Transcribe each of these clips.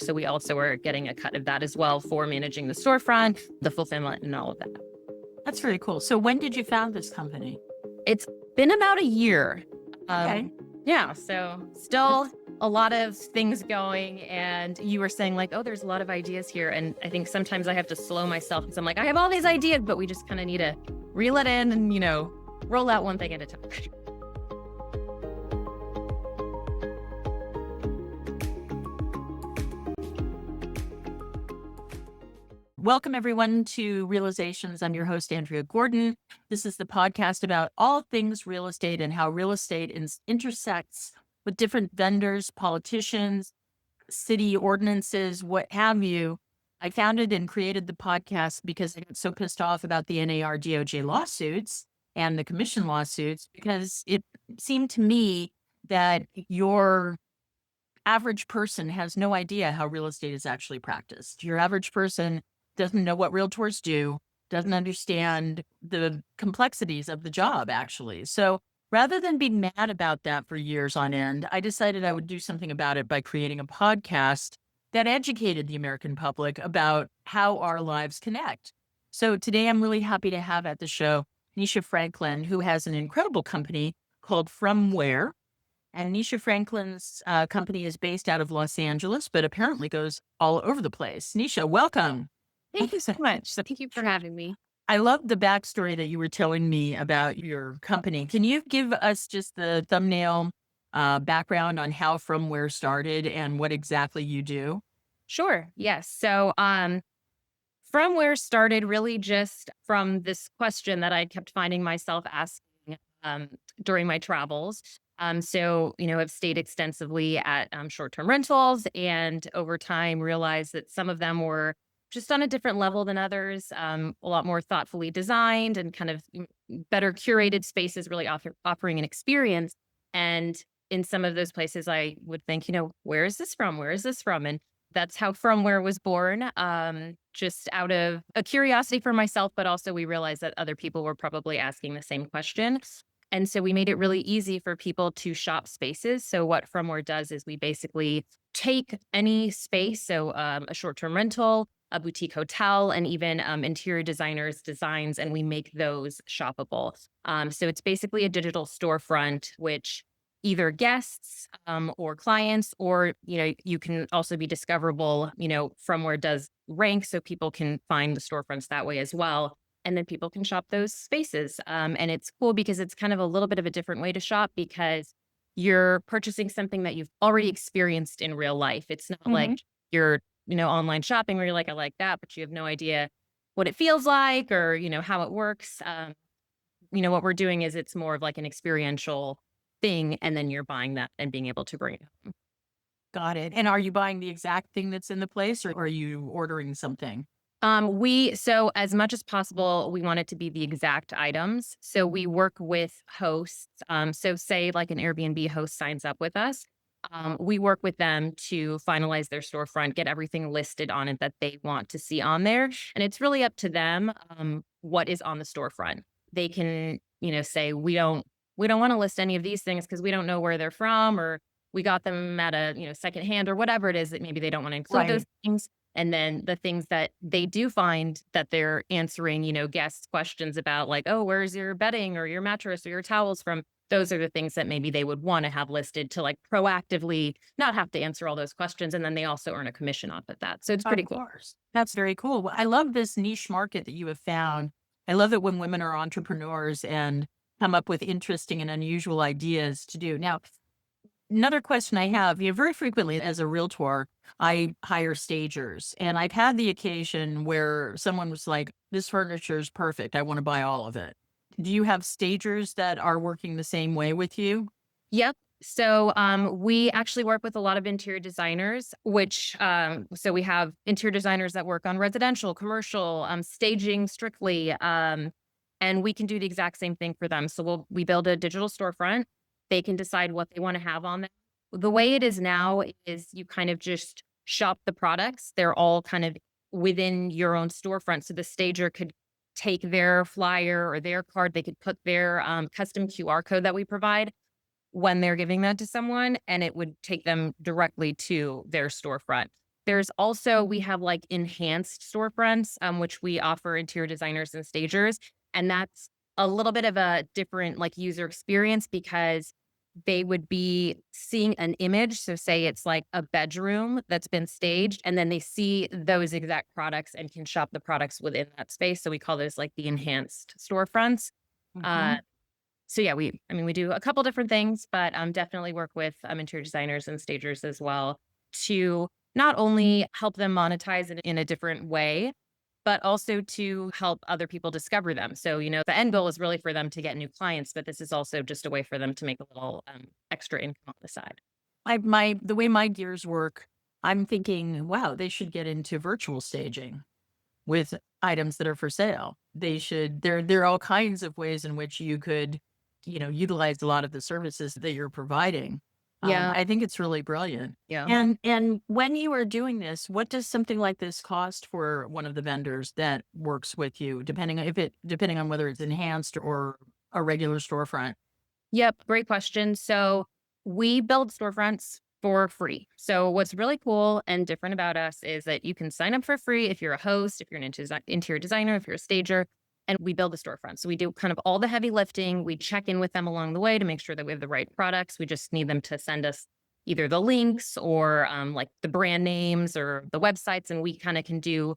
So we also were getting a cut of that as well for managing the storefront, the fulfillment, and all of that. That's very cool. So when did you found this company? It's been about a year. Okay. Yeah, so still a lot of things going. And you were saying like, oh, there's a lot of ideas here. And I think sometimes I have to slow myself because I'm like, I have all these ideas, but we just kind of need to reel it in and, roll out one thing at a time. Welcome, everyone, to Realizations. I'm your host, Andrea Gordon. This is the podcast about all things real estate and how real estate intersects with different vendors, politicians, city ordinances, what have you. I founded and created the podcast because I got so pissed off about the NAR DOJ lawsuits and the commission lawsuits, because it seemed to me that your average person has no idea how real estate is actually practiced. Your average person doesn't know what realtors do, doesn't understand the complexities of the job, actually. So rather than be mad about that for years on end, I decided I would do something about it by creating a podcast that educated the American public about how our lives connect. So today I'm really happy to have at the show Nisha Franklin, who has an incredible company called FromWhere. And Nisha Franklin's company is based out of Los Angeles, but apparently goes all over the place. Nisha, welcome. Thank you so much. So thank you for having me. I love the backstory that you were telling me about your company. Can you give us just the thumbnail background on how FromWhere started and what exactly you do? Sure. Yes. So FromWhere started really just from this question that I kept finding myself asking during my travels. I've stayed extensively at short-term rentals, and over time realized that some of them were just on a different level than others, a lot more thoughtfully designed and kind of better curated spaces, really offering an experience. And in some of those places, I would think, where is this from? Where is this from? And that's how FromWhere was born, just out of a curiosity for myself, but also we realized that other people were probably asking the same question. And so we made it really easy for people to shop spaces. So what FromWhere does is we basically take any space, so a short-term rental, a boutique hotel, and even interior designers' designs, and we make those shoppable. So it's basically a digital storefront, which either guests or clients, or, you can also be discoverable, FromWhere does rank so people can find the storefronts that way as well. And then people can shop those spaces. And it's cool because it's kind of a little bit of a different way to shop because you're purchasing something that you've already experienced in real life. It's not like you're, online shopping where you're like, I like that, but you have no idea what it feels like or, how it works. What we're doing is it's more of like an experiential thing. And then you're buying that and being able to bring it home. Got it. And are you buying the exact thing that's in the place, or are you ordering something? So as much as possible, we want it to be the exact items. So we work with hosts. So say like an Airbnb host signs up with us. We work with them to finalize their storefront, get everything listed on it that they want to see on there. And it's really up to them, what is on the storefront. They can, say, we don't want to list any of these things because we don't know where they're from, or we got them at a, secondhand or whatever it is that maybe they don't want to include those things. And then the things that they do find that they're answering, guests' questions about like, oh, where's your bedding or your mattress or your towels from? Those are the things that maybe they would want to have listed to like proactively not have to answer all those questions. And then they also earn a commission off of that. So it's pretty cool. That's very cool. Well, I love this niche market that you have found. I love it when women are entrepreneurs and come up with interesting and unusual ideas to do. Now, another question I have, very frequently as a realtor, I hire stagers, and I've had the occasion where someone was like, this furniture is perfect. I want to buy all of it. Do you have stagers that are working the same way with you? Yep. So we actually work with a lot of interior designers, which so we have interior designers that work on residential, commercial, staging strictly, and we can do the exact same thing for them. So we build a digital storefront. They can decide what they want to have on there. The way it is now is you kind of just shop the products. They're all kind of within your own storefront. So the stager could take their flyer or their card. They could put their custom QR code that we provide when they're giving that to someone, and it would take them directly to their storefront. There's also we have like enhanced storefronts, which we offer interior designers and stagers, and that's a little bit of a different like user experience because they would be seeing an image. So say it's like a bedroom that's been staged, and then they see those exact products and can shop the products within that space. So we call those like the enhanced storefronts. Uh, Mhm. so yeah, we do a couple different things, but definitely work with interior designers and stagers as well to not only help them monetize it in a different way, but also to help other people discover them. So, the end goal is really for them to get new clients, but this is also just a way for them to make a little extra income on the side. The way my gears work, I'm thinking, wow, they should get into virtual staging with items that are for sale. There are all kinds of ways in which you could, utilize a lot of the services that you're providing. Yeah. I think it's really brilliant. Yeah. And when you are doing this, what does something like this cost for one of the vendors that works with you, depending on whether it's enhanced or a regular storefront? Yep. Great question. So we build storefronts for free. So what's really cool and different about us is that you can sign up for free if you're a host, if you're an interior designer, if you're a stager, and we build a storefront. So we do kind of all the heavy lifting. We check in with them along the way to make sure that we have the right products. We just need them to send us either the links or like the brand names or the websites, and we kind of can do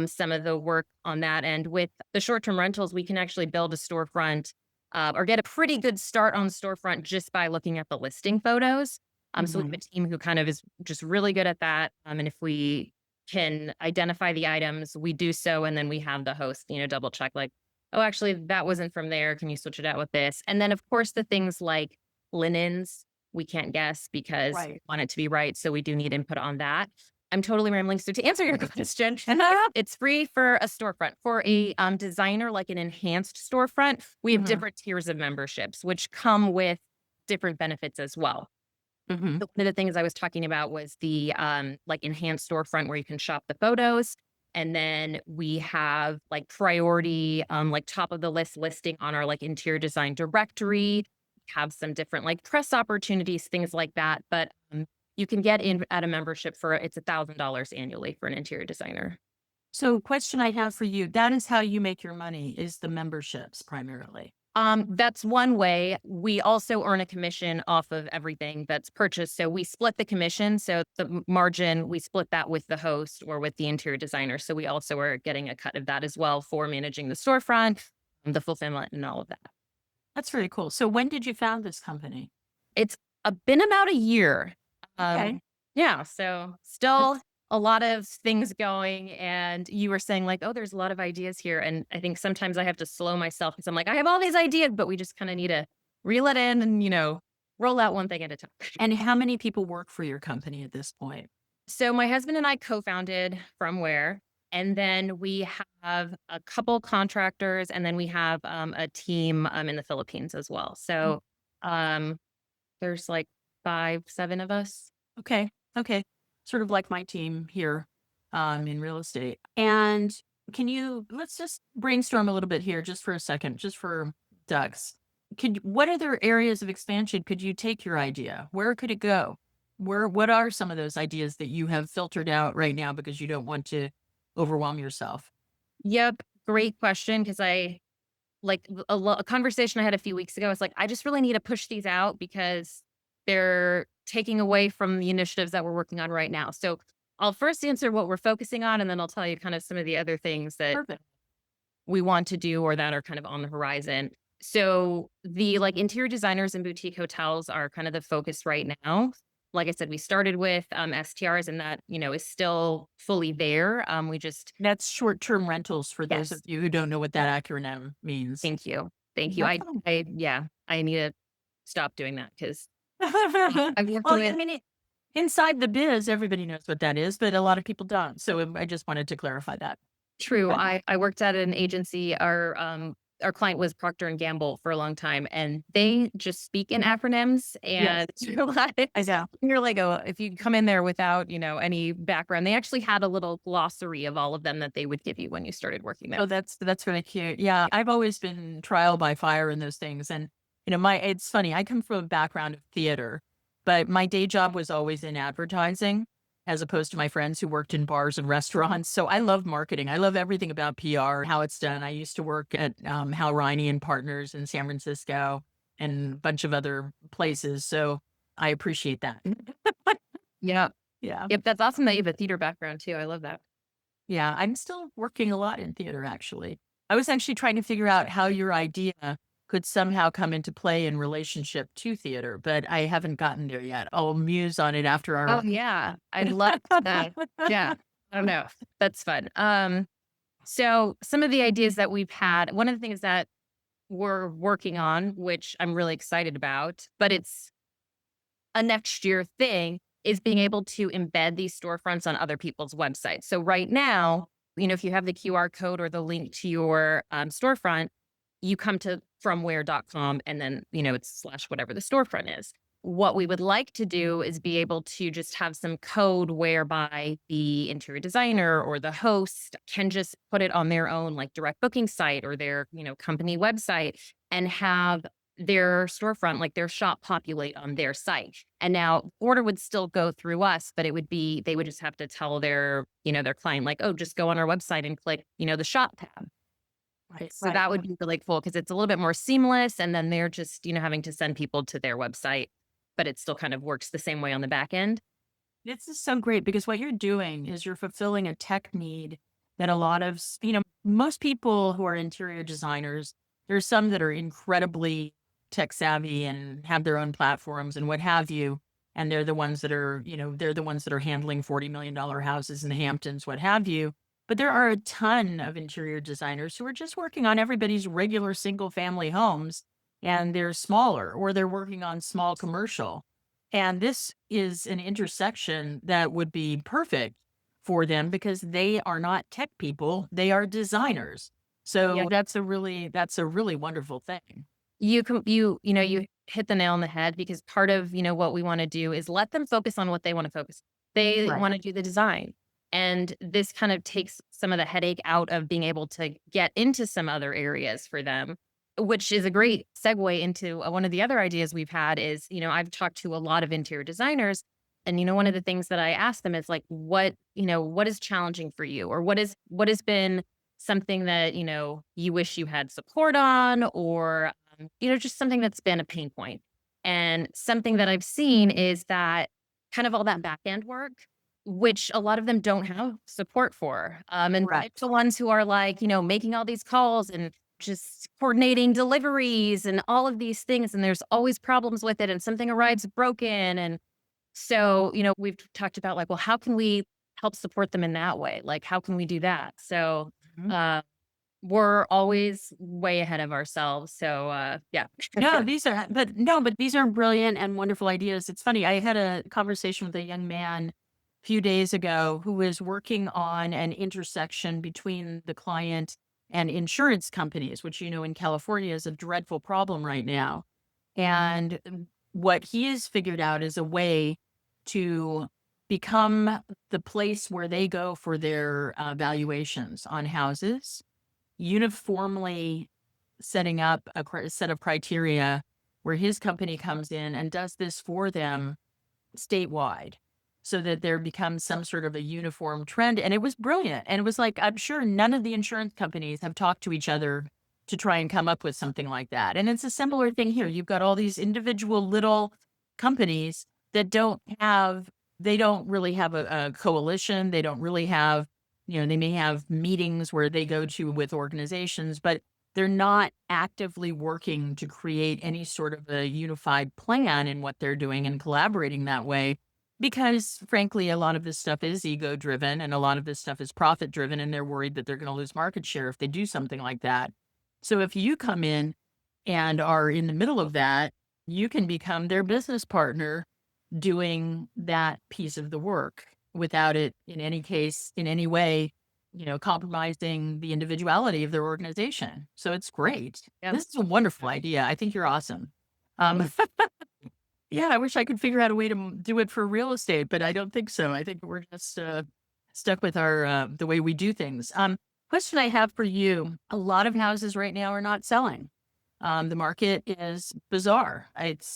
some of the work on that. And with the short-term rentals, we can actually build a storefront or get a pretty good start on storefront just by looking at the listing photos. So we have a Mhm. team who kind of is just really good at that. And if we can identify the items, we do so, and then we have the host, double check like, oh, actually, that wasn't from there. Can you switch it out with this? And then, of course, the things like linens, we can't guess because we Right. want it to be right. So we do need input on that. I'm totally rambling. So to answer your question, it's free for a storefront. For a designer, like an enhanced storefront, we have Mhm. different tiers of memberships, which come with different benefits as well. Mhm. So one of the things I was talking about was the like enhanced storefront where you can shop the photos. And then we have like priority, like top of the list listing on our like interior design directory, have some different like press opportunities, things like that. But you can get in at a membership for it's $1,000 annually for an interior designer. So, question I have for you, that is how you make your money, is the memberships primarily. That's one way. We also earn a commission off of everything that's purchased. So we split the commission. So the margin, we split that with the host or with the interior designer. So we also are getting a cut of that as well for managing the storefront, the fulfillment, and all of that. That's very cool. So, when did you found this company? It's been about a year. Um, Okay. yeah. So still That's a lot of things going. And you were saying, like, oh, there's a lot of ideas here. And I think sometimes I have to slow myself because I'm like, I have all these ideas, but we just kind of need to reel it in and, roll out one thing at a time. And how many people work for your company at this point? So my husband and I co-founded FromWhere, and then we have a couple contractors, and then we have a team in the Philippines as well. Mm. So um, there's like 5, 7 of us. Okay. Okay. Sort of like my team here in real estate. And let's just brainstorm a little bit here just for a second, just for ducks. What other areas of expansion could you take your idea? Where could it go? What are some of those ideas that you have filtered out right now because you don't want to overwhelm yourself? Yep, great question. Because I like a conversation I had a few weeks ago. It's like I just really need to push these out because they're taking away from the initiatives that we're working on right now. So I'll first answer what we're focusing on, and then I'll tell you kind of some of the other things that Perfect. we want to do or that are kind of on the horizon. So the like interior designers and boutique hotels are kind of the focus right now. Like I said, we started with STRs, and that, is still fully there. We just, That's short-term rentals for those of yes, you who don't know what that acronym means. thank you. Thank you. No problem. Yeah, I need to stop doing that because Well, I've worked I with, mean, inside the biz, everybody knows what that is, but a lot of people don't. So I just wanted to clarify that. true. Okay. I worked at an agency. Our client was Procter and Gamble for a long time, and they just speak in acronyms. Yes. And you're like, I know. oh, if you come in there without any background, they actually had a little glossary of all of them that they would give you when you started working there. Oh, that's really cute. Yeah, I've always been trial by fire in those things, and my it's funny. I come from a background of theater, but my day job was always in advertising. as opposed to my friends who worked in bars and restaurants. So I love marketing. I love everything about PR, how it's done. I used to work at Hal Riney and Partners in San Francisco and a bunch of other places. So I appreciate that. Yeah. Yeah. Yep. That's awesome that you have a theater background too. I love that. Yeah. I'm still working a lot in theater, actually. I was actually trying to figure out how your idea could somehow come into play in relationship to theater, but I haven't gotten there yet. I'll muse on it after Oh our. yeah. I love that. Yeah. I don't know. That's fun. So some of the ideas that we've had, one of the things that we're working on, which I'm really excited about, but it's a next year thing, is being able to embed these storefronts on other people's websites. So right now, if you have the QR code or the link to your storefront, you come to FromWhere.com and then, it's slash whatever the storefront is. What we would like to do is be able to just have some code whereby the interior designer or the host can just put it on their own like direct booking site or their, company website and have their storefront, like their shop populate on their site. And now order would still go through us, but they would just have to tell their client like, oh, just go on our website and click, the shop tab. Right. So that would be really cool because it's a little bit more seamless. And then they're just, having to send people to their website, but it still kind of works the same way on the back end. This is so great because what you're doing is you're fulfilling a tech need that a lot of, most people who are interior designers, there's some that are incredibly tech savvy and have their own platforms and what have you. And they're the ones that are, they're the ones that are handling $40 million houses in the Hamptons, what have you. But there are a ton of interior designers who are just working on everybody's regular single family homes and they're smaller or they're working on small commercial. And this is an intersection that would be perfect for them because they are not tech people, they are designers. Yeah. So that's a really wonderful thing. You hit the nail on the head because part of, what we want to do is let them focus on what they want to focus. They Right. want to do the design. And this kind of takes some of the headache out of being able to get into some other areas for them, which is a great segue into one of the other ideas we've had is, I've talked to a lot of interior designers. And, one of the things that I ask them is like, what is challenging for you? Or what has been something that, you wish you had support on or, just something that's been a pain point. And something that I've seen is that kind of all that back end work, which a lot of them don't have support for. And Right. it's the ones who are like, making all these calls and just coordinating deliveries and all of these things. And there's always problems with it and something arrives broken. And so, we've talked about like, well, how can we help support them in that way? Like, how can we do that? So, Mhm. uh, we're always way ahead of ourselves. So, yeah. No, but these are brilliant and wonderful ideas. It's funny. I had a conversation with a young man a few days ago who was working on an intersection between the client and insurance companies, which, in California is a dreadful problem right now. And what he has figured out is a way to become the place where they go for their valuations on houses, uniformly setting up a set of criteria where his company comes in and does this for them statewide so that there becomes some sort of a uniform trend. And it was brilliant. And it was like, I'm sure none of the insurance companies have talked to each other to try and come up with something like that. And it's a similar thing here. You've got all these individual little companies that they don't really have a coalition. They don't really have, they may have meetings where they go to with organizations, but they're not actively working to create any sort of a unified plan in what they're doing and collaborating that way. Because frankly, a lot of this stuff is ego driven and a lot of this stuff is profit driven, and they're worried that they're going to lose market share if they do something like that. So if you come in and are in the middle of that, you can become their business partner doing that piece of the work without it, in any case, in any way, compromising the individuality of their organization. So it's great. Yeah. This is a wonderful idea. I think you're awesome. Um, yeah, I wish I could figure out a way to do it for real estate, but I don't think so. I think we're just stuck with our the way we do things. Question I have for you: a lot of houses right now are not selling. The market is bizarre.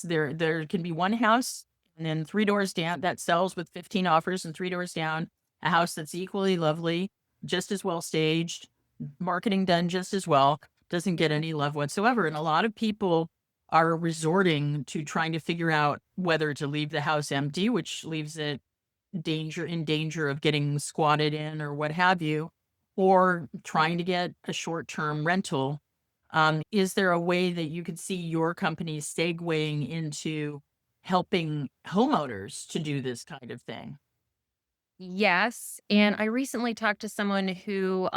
There can be one house and then 3 doors down that sells with 15 offers, and 3 doors down, a house that's equally lovely, just as well staged, marketing done just as well, doesn't get any love whatsoever. And a lot of people are resorting to trying to figure out whether to leave the house empty, which leaves it in danger of getting squatted in or what have you, or trying to get a short-term rental. Is there a way that you could see your company segueing into helping homeowners to do this kind of thing? Yes, and I recently talked to someone who,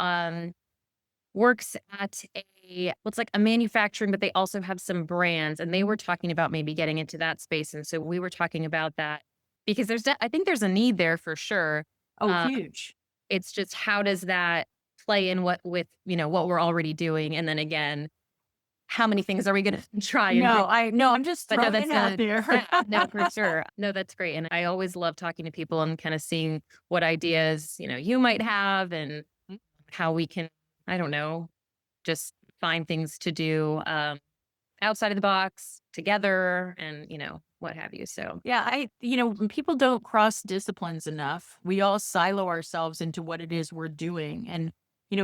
works at it's like a manufacturing, but they also have some brands, and they were talking about maybe getting into that space, and so we were talking about that because I think there's a need there for sure. Oh, Um, huge. it's just how does that play in what we're already doing, and then again, how many things are we gonna try and do? No, I'm just But no, throwing that's it out there. yeah, no, for sure. No, that's great, and I always love talking to people and kinda seeing what ideas, you might have and how we can, I don't know, just find things to do, outside of the box together and, what have you, so Yeah, when people don't cross disciplines enough. We all silo ourselves into what it is we're doing. And,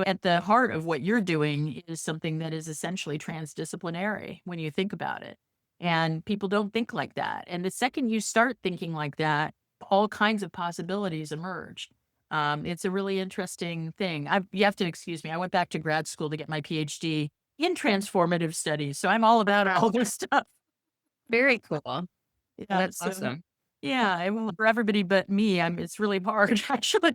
at the heart of what you're doing is something that is essentially transdisciplinary when you think about it. And people don't think like that. And the second you start thinking like that, all kinds of possibilities emerge. It's a really interesting thing. You have to excuse me. I went back to grad school to get my PhD in transformative studies. So I'm all about all this stuff. very cool. Yeah, That's so awesome. yeah, I will for everybody but me, it's really hard actually.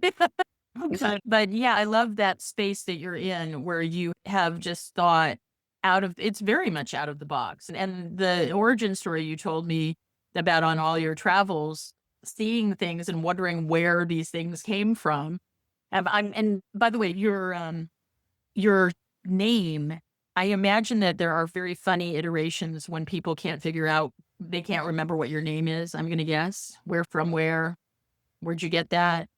But yeah, I love that space that you're in where you have just thought it's very much out of the box. And the origin story you told me about on all your travels, seeing things and wondering where these things came from. And by the way, your name, I imagine that there are very funny iterations when people can't figure out they can't remember what your name is, I'm gonna guess. Where from where? Where'd you get that?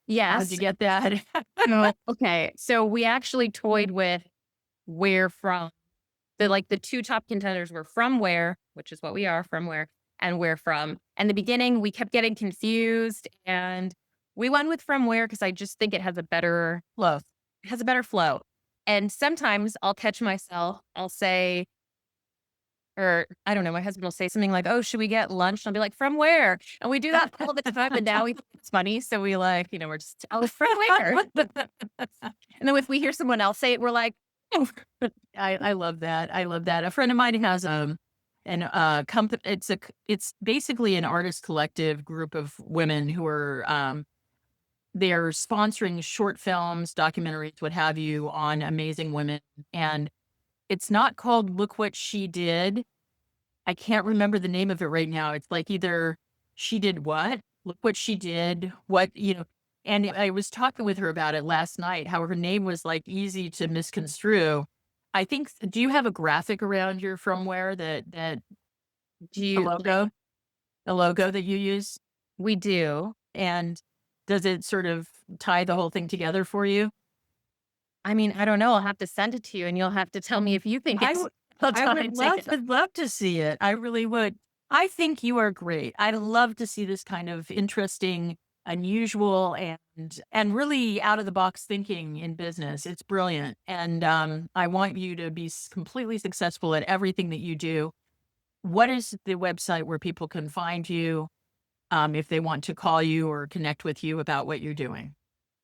How'd you Yes. get that? Oh, okay. So we actually toyed with where from. The 2 top contenders were from where, which is what we are, from where, and where from. And the beginning, we kept getting confused, and we went with from where because I just think Love. it has a better flow. And sometimes I'll catch myself, I'll say, or I don't know, my husband will say something like, "Oh, should we get lunch?" And I'll be like, "From where?" And we do that all the time, and now we think it's funny, so we we're just, "Oh, from where?" And then if we hear someone else say it, we're like, "Oh." I love that. I love that. A friend of mine has an company. It's basically an artist collective group of women who are they're sponsoring short films, documentaries, what have you, on amazing women. And it's not called Look What She Did. I can't remember the name of it right now. It's like either She Did What? Look What She Did, and I was talking with her about it last night, how her name was like easy to misconstrue. I think, do you have a graphic around your FromWhere that Do a you like logo, a logo that you use? we do. And does it sort of tie the whole thing together for you? I mean, I don't know, I'll have to send it to you, and you'll have to tell me if you think I it's would well I done and take it. would love to see it. I really would. I think you are great. I'd love to see this kind of interesting, unusual, and really out of the box thinking in business. It's brilliant. And I want you to be completely successful at everything that you do. What is the website where people can find you if they want to call you or connect with you about what you're doing?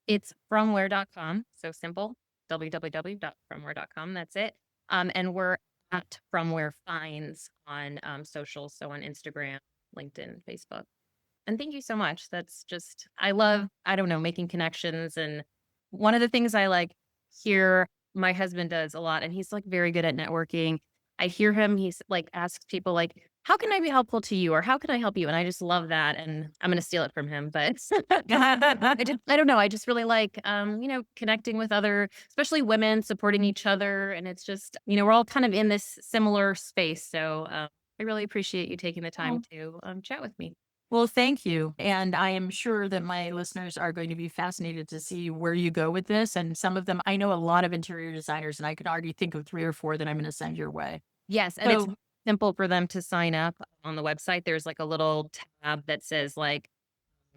It's fromwhere.com, so simple, www.fromwhere.com, that's it. And we're at Fromwhere Finds on, socials, so on Instagram, LinkedIn, Facebook. And thank you so much. That's just I love, I don't know, making connections, and one of the things I, hear my husband does a lot, and he's, very good at networking. I hear him, asks people, "How can I be helpful to you?" or "How can I help you?" And I just love that, and I'm gonna steal it from him, but I don't know, I just really like, connecting with other, especially women, supporting each other, and it's just, we're all kind of in this similar space, so, I really appreciate you taking the time to, chat with me. Well, thank you. And I am sure that my listeners are going to be fascinated to see where you go with this. And some of them, I know a lot of interior designers, and I could already think of 3 or 4 that I'm going to send your way. Yes, and it's So, simple for them to sign up on the website. There's like a little tab that says like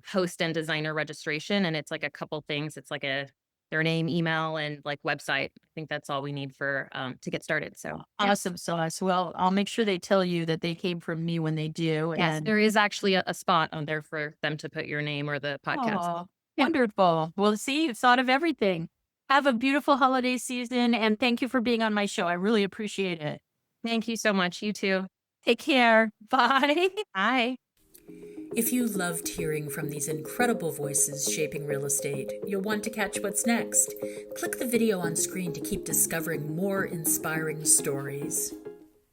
host and designer registration, and it's like a couple things. It's like their name, email, and like website. I think that's all we need for to get started. So yeah. Awesome sauce. Well, I'll make sure they tell you that they came from me when they do. Yes, And there is actually a spot on there for them to put your name or the podcast. oh, Yeah. wonderful. Well, see, you've thought of everything. Have a beautiful holiday season, and thank you for being on my show. I really appreciate it. Thank you so much. You too. Take care. Bye. Bye. If you loved hearing from these incredible voices shaping real estate, you'll want to catch what's next. Click the video on screen to keep discovering more inspiring stories.